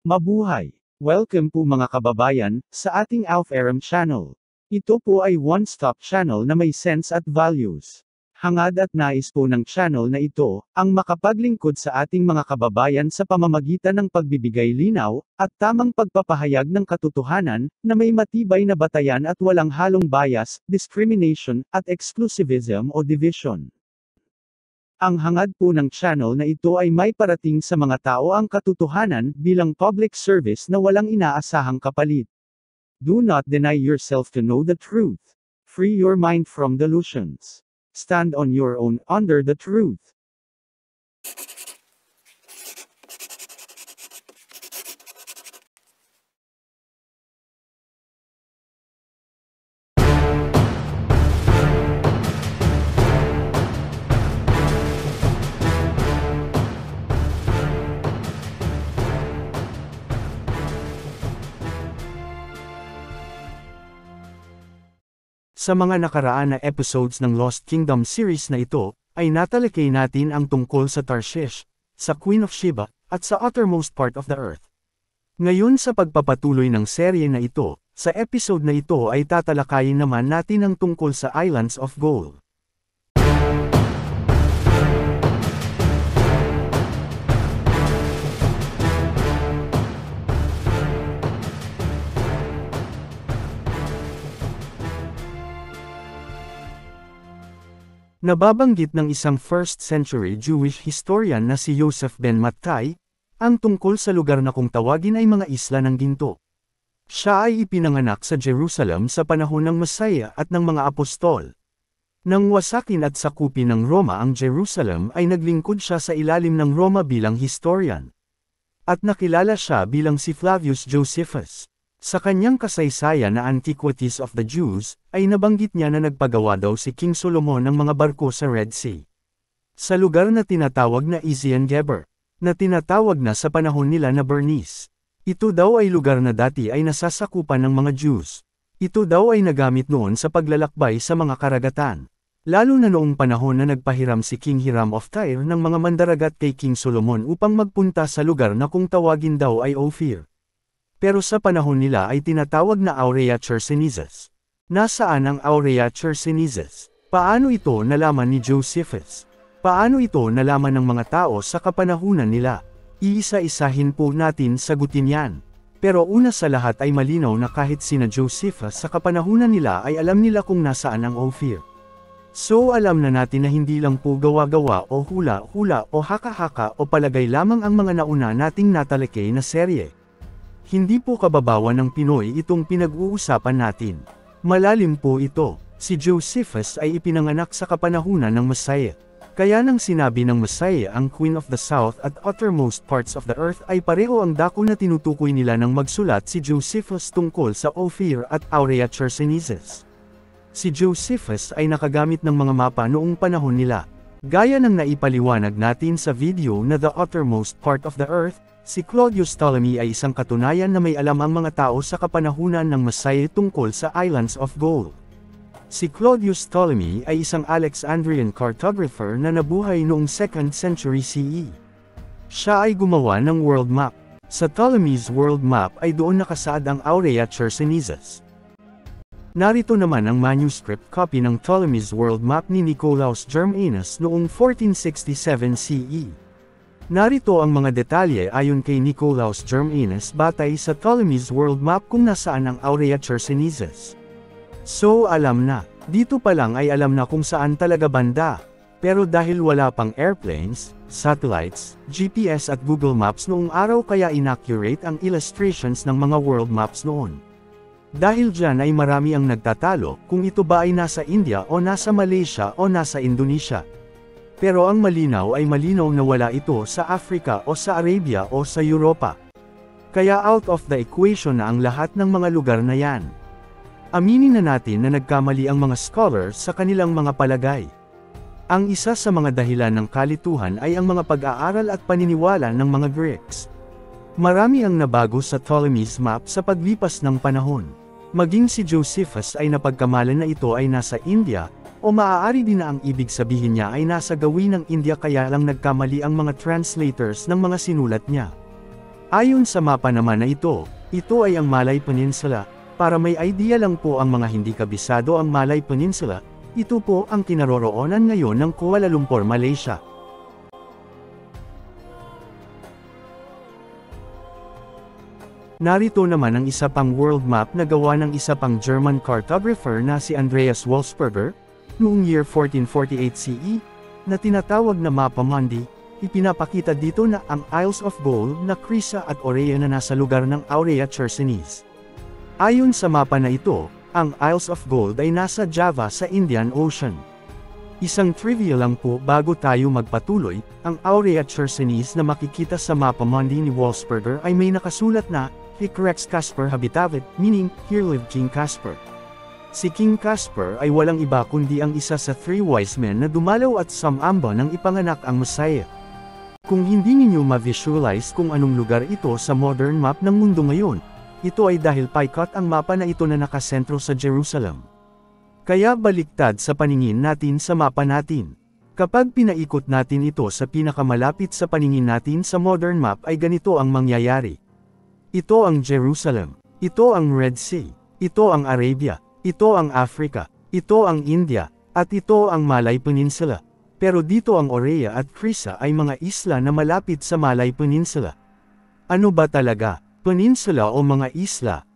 Mabuhay! Welcome po mga kababayan, sa ating Alpharam channel. Ito po ay one-stop channel na may sense at values. Hangad at nais po ng channel na ito, ang makapaglingkod sa ating mga kababayan sa pamamagitan ng pagbibigay linaw, at tamang pagpapahayag ng katotohanan, na may matibay na batayan at walang halong bias, discrimination, at exclusivism o division. Ang hangad po ng channel na ito ay may parating sa mga tao ang katotohanan bilang public service na walang inaasahang kapalit. Do not deny yourself to know the truth. Free your mind from delusions. Stand on your own under the truth. Sa mga nakaraan na episodes ng Lost Kingdom series na ito, ay natalakay natin ang tungkol sa Tarshish, sa Queen of Sheba, at sa uttermost part of the earth. Ngayon sa pagpapatuloy ng serye na ito, sa episode na ito ay tatalakayin naman natin ang tungkol sa Islands of Gold. Nababanggit ng isang 1st century Jewish historian na si Yosef ben Mattai, ang tungkol sa lugar na kung tawagin ay mga isla ng ginto. Siya ay ipinanganak sa Jerusalem sa panahon ng Masaya at ng mga apostol. Nang wasakin at sakupin ng Roma ang Jerusalem ay naglingkod siya sa ilalim ng Roma bilang historian. At nakilala siya bilang si Flavius Josephus. Sa kanyang kasaysayan na Antiquities of the Jews, ay nabanggit niya na nagpagawa daw si King Solomon ng mga barko sa Red Sea. Sa lugar na tinatawag na Ezion Geber, na tinatawag na sa panahon nila na Bernice. Ito daw ay lugar na dati ay nasasakupan ng mga Jews. Ito daw ay nagamit noon sa paglalakbay sa mga karagatan. Lalo na noong panahon na nagpahiram si King Hiram of Tyre ng mga mandaragat kay King Solomon upang magpunta sa lugar na kung tawagin daw ay Ophir. Pero sa panahon nila ay tinatawag na Aurea Chersonesus. Nasaan ang Aurea Chersonesus? Paano ito nalaman ni Josephus? Paano ito nalaman ng mga tao sa kapanahunan nila? Iisa-isahin po natin sagutin yan. Pero una sa lahat ay malinaw na kahit sina Josephus sa kapanahunan nila ay alam nila kung nasaan ang Ophir. So alam na natin na hindi lang po gawa-gawa o hula-hula o haka-haka o palagay lamang ang mga nauna nating natalakay na serye. Hindi po kababawan ng Pinoy itong pinag-uusapan natin. Malalim po ito. Si Josephus ay ipinanganak sa kapanahunan ng Masaya. Kaya nang sinabi ng Masaya ang Queen of the South at uttermost parts of the earth ay pareho ang dako na tinutukoy nila nang magsulat si Josephus tungkol sa Ophir at Aurea Chersonesus. Si Josephus ay nakagamit ng mga mapa noong panahon nila. Gaya ng naipaliwanag natin sa video na The Uttermost Part of the Earth, si Claudius Ptolemy ay isang katunayan na may alam ang mga tao sa kapanahunan ng Masaya tungkol sa Islands of Gold. Si Claudius Ptolemy ay isang Alexandrian cartographer na nabuhay noong 2nd century CE. Siya ay gumawa ng world map. Sa Ptolemy's world map ay doon nakasaad ang Aurea Chersonesus. Narito naman ang manuscript copy ng Ptolemy's world map ni Nicolaus Germanus noong 1467 CE. Narito ang mga detalye ayon kay Nicolaus Germanus batay sa Ptolemy's world map kung nasaan ang Aurea Chersonesus. So alam na, dito pa lang ay alam na kung saan talaga banda. Pero dahil wala pang airplanes, satellites, GPS at Google Maps noong araw kaya inaccurate ang illustrations ng mga world maps noon. Dahil dyan ay marami ang nagtatalo kung ito ba ay nasa India o nasa Malaysia o nasa Indonesia. Pero ang malinaw ay malinaw na wala ito sa Africa o sa Arabia o sa Europa. Kaya out of the equation na ang lahat ng mga lugar na yan. Aminin na natin na nagkamali ang mga scholars sa kanilang mga palagay. Ang isa sa mga dahilan ng kalituhan ay ang mga pag-aaral at paniniwala ng mga Greeks. Marami ang nabago sa Ptolemy's map sa paglipas ng panahon. Maging si Josephus ay napagkamalan na ito ay nasa India, o maaari din na ang ibig sabihin niya ay nasa gawin ng India kaya lang nagkamali ang mga translators ng mga sinulat niya. Ayon sa mapa naman na ito ay ang Malay Peninsula. Para may idea lang po ang mga hindi kabisado ang Malay Peninsula, ito po ang kinaroroonan ngayon ng Kuala Lumpur, Malaysia. Narito naman ang isa pang world map na gawa ng isa pang German cartographer na si Andreas Wolfsberger, noong year 1448 CE, na tinatawag na Mapa Mundi. Ipinapakita dito na ang Isles of Gold na Crisa at Aurea na nasa lugar ng Aurea Chersonis. Ayon sa mapa na ito, ang Isles of Gold ay nasa Java sa Indian Ocean. Isang trivia lang po bago tayo magpatuloy, ang Aurea Chersonis na makikita sa Mapa Mundi ni Wolfsberger ay may nakasulat na, Hic Rex Caspar habitavit, meaning, here lived King Caspar. Si King Caspar ay walang iba kundi ang isa sa 3 wise men na dumalaw at sumamba nang ipanganak ang Messiah. Kung hindi ninyo ma-visualize kung anong lugar ito sa modern map ng mundo ngayon, ito ay dahil paikat ang mapa na ito na nakasentro sa Jerusalem. Kaya baliktad sa paningin natin sa mapa natin. Kapag pinaikot natin ito sa pinakamalapit sa paningin natin sa modern map ay ganito ang mangyayari. Ito ang Jerusalem, ito ang Red Sea, ito ang Arabia, ito ang Africa, ito ang India, at ito ang Malay Peninsula. Pero dito ang Aurea at Crisa ay mga isla na malapit sa Malay Peninsula. Ano ba talaga, peninsula o mga isla?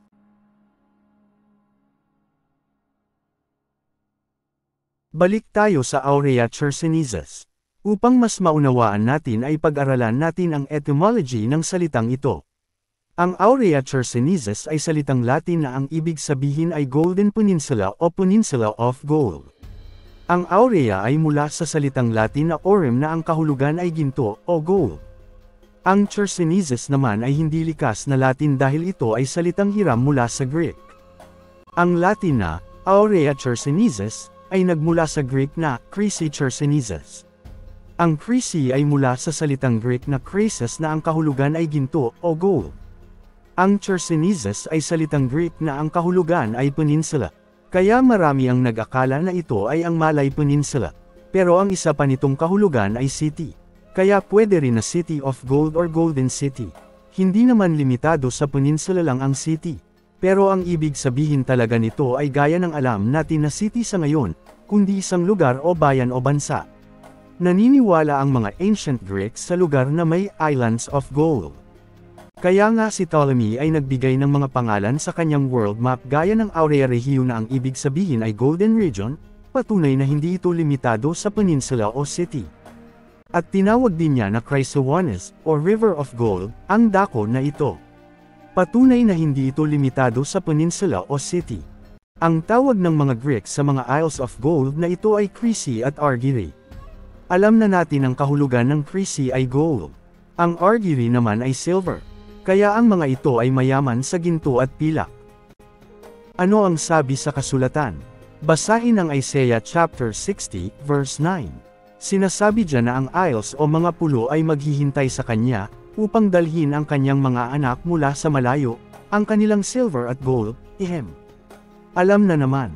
Balik tayo sa Aurea Chersonesus. Upang mas maunawaan natin ay pag-aralan natin ang etymology ng salitang ito. Ang Aurea Chersonesus ay salitang Latin na ang ibig sabihin ay Golden Peninsula o Peninsula of Gold. Ang Aurea ay mula sa salitang Latin na Aurum na ang kahulugan ay ginto o gold. Ang Chersonesus naman ay hindi likas na Latin dahil ito ay salitang hiram mula sa Greek. Ang Latin na Aurea Chersonesus ay nagmula sa Greek na Chrysi Chersonesus. Ang Chrysi ay mula sa salitang Greek na chrysis na ang kahulugan ay ginto o gold. Ang Chersonesus ay salitang Greek na ang kahulugan ay peninsula. Kaya marami ang nag-akala na ito ay ang Malay Peninsula. Pero ang isa pa nitong kahulugan ay city. Kaya pwede rin na City of Gold or Golden City. Hindi naman limitado sa peninsula lang ang city. Pero ang ibig sabihin talaga nito ay gaya ng alam natin na city sa ngayon, kundi isang lugar o bayan o bansa. Naniniwala ang mga ancient Greeks sa lugar na may islands of gold. Kaya nga si Ptolemy ay nagbigay ng mga pangalan sa kanyang world map gaya ng Aurea Regio na ang ibig sabihin ay Golden Region, patunay na hindi ito limitado sa peninsula o city. At tinawag din niya na Chrysogonis, o River of Gold, ang dako na ito. Patunay na hindi ito limitado sa peninsula o city. Ang tawag ng mga Greeks sa mga Isles of Gold na ito ay Chrysi at Argyri. Alam na natin ang kahulugan ng Chrysi ay gold. Ang Argyri naman ay silver. Kaya ang mga ito ay mayaman sa ginto at pilak. Ano ang sabi sa kasulatan? Basahin ang Isaiah chapter 60, verse 9. Sinasabi diyan na ang isles o mga pulo ay maghihintay sa kanya, upang dalhin ang kanyang mga anak mula sa malayo, ang kanilang silver at gold, ihem. Alam na naman.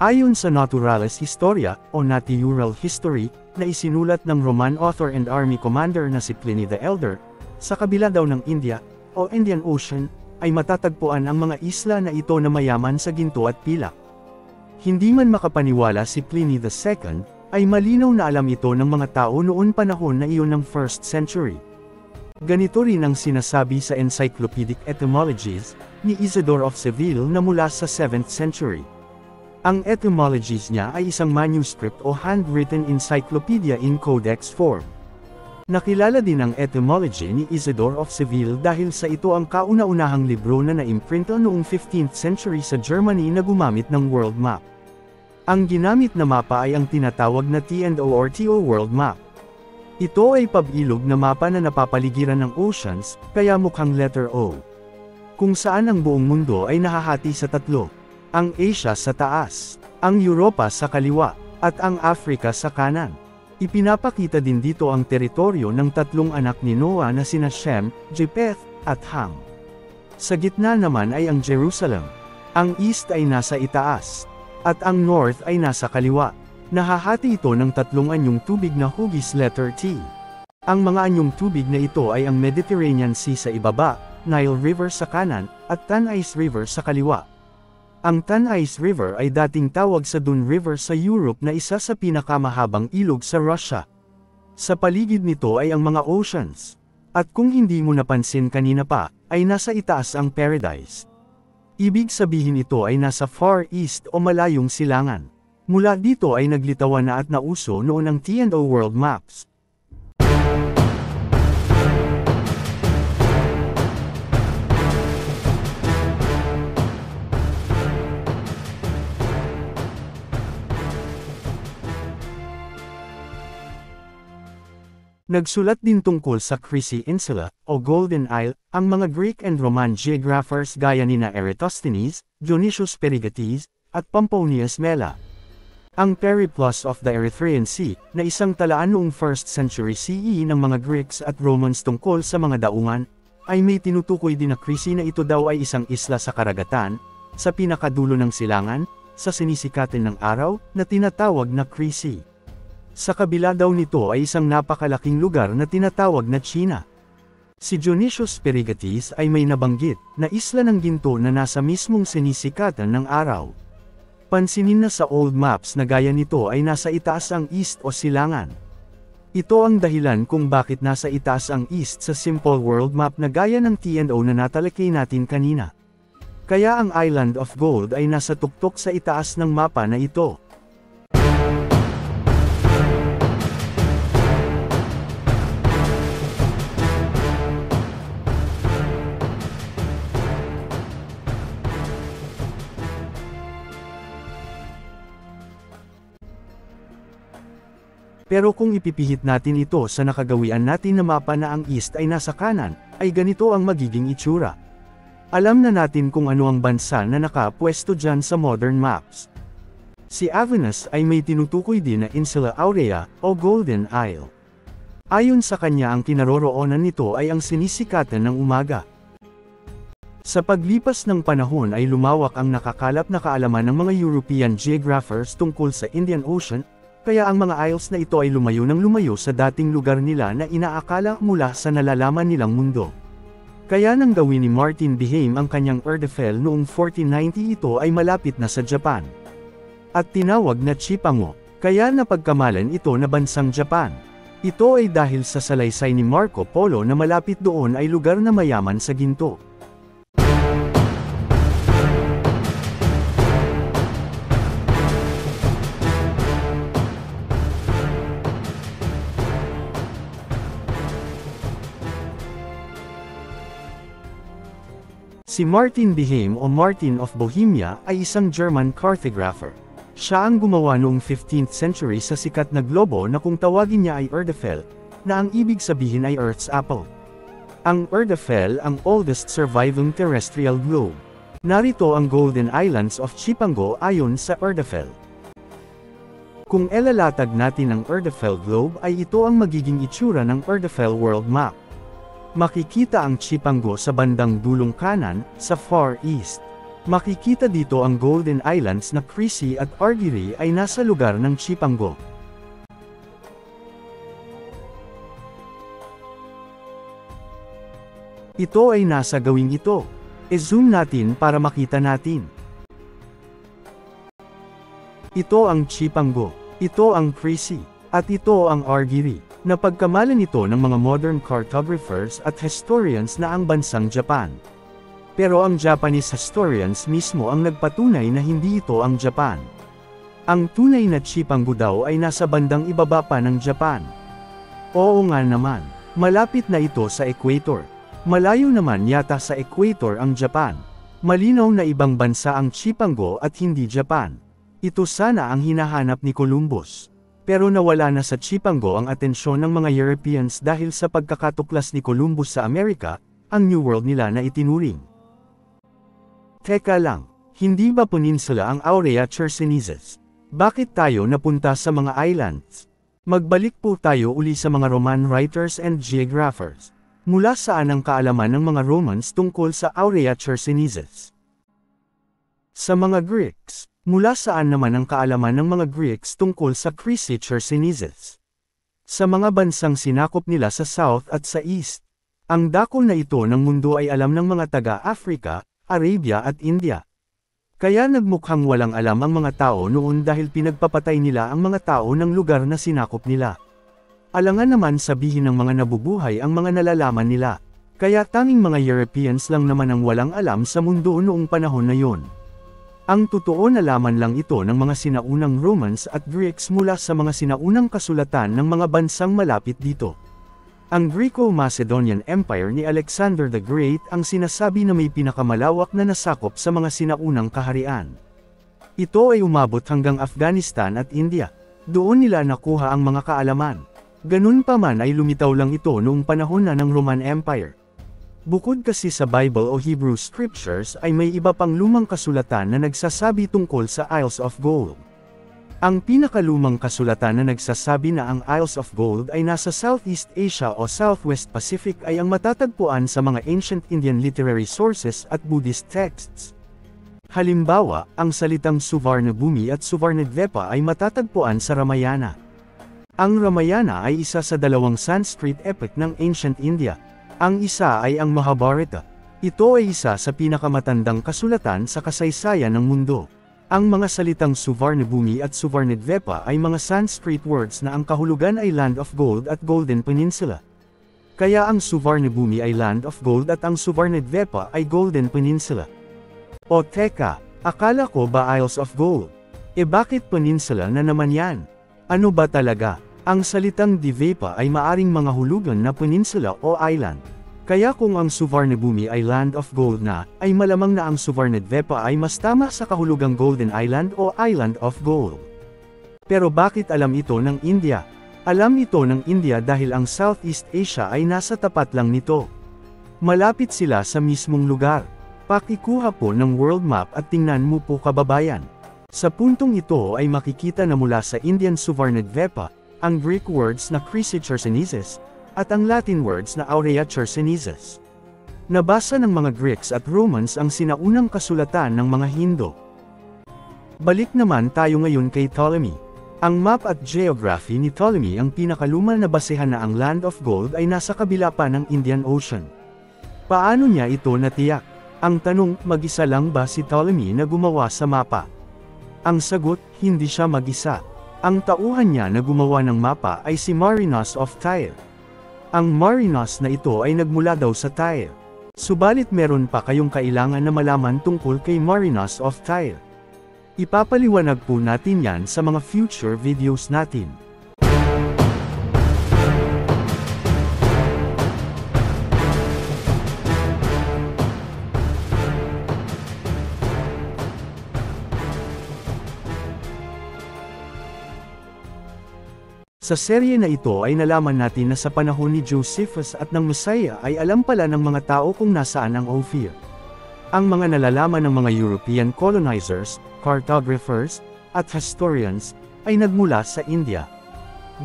Ayon sa Naturalis Historia, o Natural History, na isinulat ng Roman author and army commander na si Pliny the Elder, sa kabila daw ng India, o Indian Ocean, ay matatagpuan ang mga isla na ito na mayaman sa ginto at pilak. Hindi man makapaniwala si Pliny II, ay malinaw na alam ito ng mga tao noon panahon na iyon ng 1st century. Ganito rin ang sinasabi sa Encyclopedic Etymologies, ni Isidore of Seville na mula sa 7th century. Ang etymologies niya ay isang manuscript o handwritten encyclopedia in codex form. Nakilala din ang etymology ni Isidore of Seville dahil sa ito ang kauna-unahang libro na naimprinta noong 15th century sa Germany na gumamit ng world map. Ang ginamit na mapa ay ang tinatawag na T&O or TO World Map. Ito ay pabilog na mapa na napapaligiran ng oceans, kaya mukhang letter O. Kung saan ang buong mundo ay nahahati sa tatlo. Ang Asia sa taas, ang Europa sa kaliwa, at ang Africa sa kanan. Ipinapakita din dito ang teritoryo ng tatlong anak ni Noah na sina Shem, Japheth, at Ham. Sa gitna naman ay ang Jerusalem. Ang east ay nasa itaas, at ang north ay nasa kaliwa. Nahahati ito ng tatlong anyong tubig na hugis letter T. Ang mga anyong tubig na ito ay ang Mediterranean Sea sa ibaba, Nile River sa kanan, at Tanais River sa kaliwa. Ang Tanais River ay dating tawag sa Don River sa Europe na isa sa pinakamahabang ilog sa Russia. Sa paligid nito ay ang mga oceans. At kung hindi mo napansin kanina pa, ay nasa itaas ang paradise. Ibig sabihin ito ay nasa Far East o malayong silangan. Mula dito ay naglitawan na at nauso noon ang T&O World Maps. Nagsulat din tungkol sa Crisi Insula, o Golden Isle, ang mga Greek and Roman geographers gaya nina Eratosthenes, Dionysius Perigates, at Pomponius Mela. Ang Periplus of the Erythraean Sea, na isang talaan noong 1st century CE ng mga Greeks at Romans tungkol sa mga daungan, ay may tinutukoy din na Crisi na ito daw ay isang isla sa karagatan, sa pinakadulo ng silangan, sa sinisikatin ng araw, na tinatawag na Crisi. Sa kabila daw nito ay isang napakalaking lugar na tinatawag na China. Si Dionysius Perigates ay may nabanggit na isla ng ginto na nasa mismong sinisikatan ng araw. Pansinin na sa old maps na gaya nito ay nasa itaas ang east o silangan. Ito ang dahilan kung bakit nasa itaas ang east sa simple world map na gaya ng T&O na natalakay natin kanina. Kaya ang Island of Gold ay nasa tuktok sa itaas ng mapa na ito. Pero kung ipipihit natin ito sa nakagawian natin na mapa na ang east ay nasa kanan, ay ganito ang magiging itsura. Alam na natin kung ano ang bansa na nakapwesto dyan sa modern maps. Si Avenus ay may tinutukoy din na Insula Aurea, o Golden Isle. Ayon sa kanya ang kinaroroonan nito ay ang sinisikatan ng umaga. Sa paglipas ng panahon ay lumawak ang nakakalap na kaalaman ng mga European geographers tungkol sa Indian Ocean, kaya ang mga isles na ito ay lumayo ng lumayo sa dating lugar nila na inaakala mula sa nalalaman nilang mundo. Kaya nang gawin ni Martin Behaim ang kanyang Erdefell noong 1490 ito ay malapit na sa Japan. At tinawag na Chipango, kaya napagkamalan ito na bansang Japan. Ito ay dahil sa salaysay ni Marco Polo na malapit doon ay lugar na mayaman sa ginto. Si Martin Behaim o Martin of Bohemia ay isang German cartographer. Siya ang gumawa noong 15th century sa sikat na globo na kung tawagin niya ay Erdefell, na ang ibig sabihin ay Earth's Apple. Ang Erdefell ang oldest surviving terrestrial globe. Narito ang Golden Islands of Chipango ayon sa Erdefell. Kung elalatag natin ang Erdefell globe ay ito ang magiging itsura ng Erdefell world map. Makikita ang Chipango sa bandang dulong kanan, sa Far East. Makikita dito ang Golden Islands na Crisi at Argyri ay nasa lugar ng Chipango. Ito ay nasa gawing ito. I-zoom natin para makita natin. Ito ang Chipango. Ito ang Crisi. At ito ang Argyri. Napagkamalan ito ng mga modern cartographers at historians na ang bansang Japan. Pero ang Japanese historians mismo ang nagpatunay na hindi ito ang Japan. Ang tunay na Chipango daw ay nasa bandang ibaba pa ng Japan. Oo nga naman, malapit na ito sa equator. Malayo naman yata sa equator ang Japan. Malinaw na ibang bansa ang Chipango at hindi Japan. Ito sana ang hinahanap ni Columbus. Pero nawala na sa Chipango ang atensyon ng mga Europeans dahil sa pagkakatuklas ni Columbus sa Amerika, ang New World nila na itinuring. Teka lang, hindi ba peninsula ang Aurea Chersonesus? Bakit tayo napunta sa mga islands? Magbalik po tayo uli sa mga Roman writers and geographers. Mula saan ang kaalaman ng mga Romans tungkol sa Aurea Chersonesus? Sa mga Greeks. Mula saan naman ang kaalaman ng mga Greeks tungkol sa Chrysi Chersonesus? Sa mga bansang sinakop nila sa South at sa East. Ang dako na ito ng mundo ay alam ng mga taga-Africa, Arabia at India. Kaya nagmukhang walang alam ang mga tao noon dahil pinagpapatay nila ang mga tao ng lugar na sinakop nila. Alangan naman sabihin ng mga nabubuhay ang mga nalalaman nila. Kaya tanging mga Europeans lang naman ang walang alam sa mundo noong panahon na yon. Ang totoo na laman lang ito ng mga sinaunang Romans at Greeks mula sa mga sinaunang kasulatan ng mga bansang malapit dito. Ang Greco-Macedonian Empire ni Alexander the Great ang sinasabi na may pinakamalawak na nasakop sa mga sinaunang kaharian. Ito ay umabot hanggang Afghanistan at India. Doon nila nakuha ang mga kaalaman. Ganun pa man ay lumitaw lang ito noong panahon na ng Roman Empire. Bukod kasi sa Bible o Hebrew Scriptures ay may iba pang lumang kasulatan na nagsasabi tungkol sa Isles of Gold. Ang pinakalumang kasulatan na nagsasabi na ang Isles of Gold ay nasa Southeast Asia o Southwest Pacific ay ang matatagpuan sa mga ancient Indian literary sources at Buddhist texts. Halimbawa, ang salitang Suvarnabhumi at Suvarnadvipa ay matatagpuan sa Ramayana. Ang Ramayana ay isa sa dalawang Sanskrit epic ng ancient India. Ang isa ay ang Mahabharata. Ito ay isa sa pinakamatandang kasulatan sa kasaysayan ng mundo. Ang mga salitang Suvarnabhumi at Suvarnadvipa ay mga Sanskrit words na ang kahulugan ay Land of Gold at Golden Peninsula. Kaya ang Suvarnabhumi ay Land of Gold at ang Suvarnadvipa ay Golden Peninsula. O teka, akala ko ba Isles of Gold? Bakit peninsula na naman yan? Ano ba talaga? Ang salitang Dvipa ay maaring mga hulugan na peninsula o island. Kaya kung ang Suvarnabhumi ay Land of Gold na, ay malamang na ang Suvarnadvipa ay mas tama sa kahulugang Golden Island o Island of Gold. Pero bakit alam ito ng India? Alam ito ng India dahil ang Southeast Asia ay nasa tapat lang nito. Malapit sila sa mismong lugar. Pakikuha po ng world map at tingnan mo po kababayan. Sa puntong ito ay makikita na mula sa Indian Suvarnadvipa, ang Greek words na Chrysi Chersonesus, at ang Latin words na Aurea Chersonesus. Nabasa ng mga Greeks at Romans ang sinaunang kasulatan ng mga Hindo. Balik naman tayo ngayon kay Ptolemy. Ang map at geography ni Ptolemy ang pinakalumal na basehan na ang Land of Gold ay nasa kabila pa ng Indian Ocean. Paano niya ito natiyak? Ang tanong, mag-isa lang ba si Ptolemy na gumawa sa mapa? Ang sagot, hindi siya mag-isa. Ang tauhan niya na gumawa ng mapa ay si Marinos of Tyre. Ang Marinos na ito ay nagmula daw sa Tyre. Subalit meron pa kayong kailangan na malaman tungkol kay Marinos of Tyre. Ipapaliwanag po natin yan sa mga future videos natin. Sa serye na ito ay nalaman natin na sa panahon ni Josephus at ng Messiah ay alam pala ng mga tao kung nasaan ang Ophir. Ang mga nalalaman ng mga European colonizers, cartographers, at historians, ay nagmula sa India.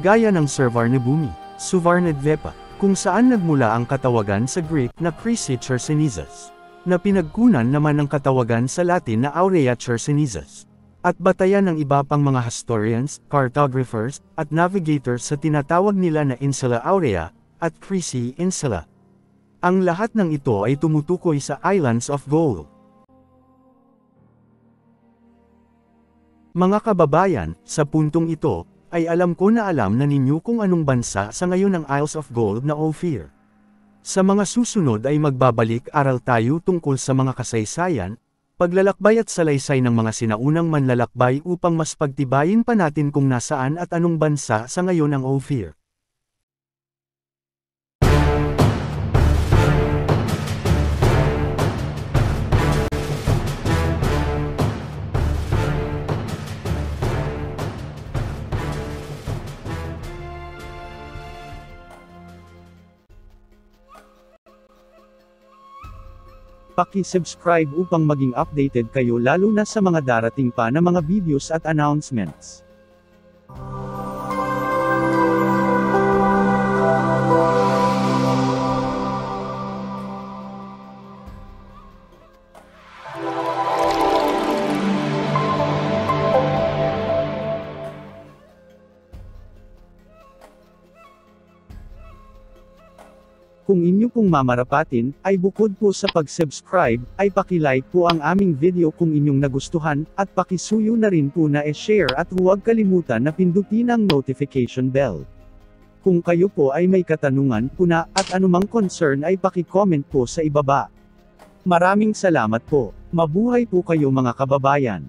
Gaya ng Suvarnabhumi, Suvarnadvipa, kung saan nagmula ang katawagan sa Greek na Chrysi Chersonesus, na pinagkunan naman ng katawagan sa Latin na Aurea Chersonesus. At batayan ng iba pang mga historians, cartographers, at navigators sa tinatawag nila na Insula Aurea, at Chrysi Insula. Ang lahat ng ito ay tumutukoy sa Islands of Gold. Mga kababayan, sa puntong ito, ay alam ko na alam na ninyo kung anong bansa sa ngayon ang Isles of Gold na Ophir. Sa mga susunod ay magbabalik-aral tayo tungkol sa mga kasaysayan, paglalakbay at salaysay ng mga sinaunang manlalakbay upang mas pagtibayin pa natin kung nasaan at anong bansa sa ngayon ang Ophir. Paki-subscribe upang maging updated kayo lalo na sa mga darating pa na mga videos at announcements. Kung inyo pong mamarapatin, ay bukod po sa pag-subscribe, ay paki-like po ang aming video kung inyong nagustuhan, at pakisuyo na rin po na e-share at huwag kalimutan na pindutin ang notification bell. Kung kayo po ay may katanungan, puna, at anumang concern ay paki-comment po sa ibaba. Maraming salamat po. Mabuhay po kayo mga kababayan.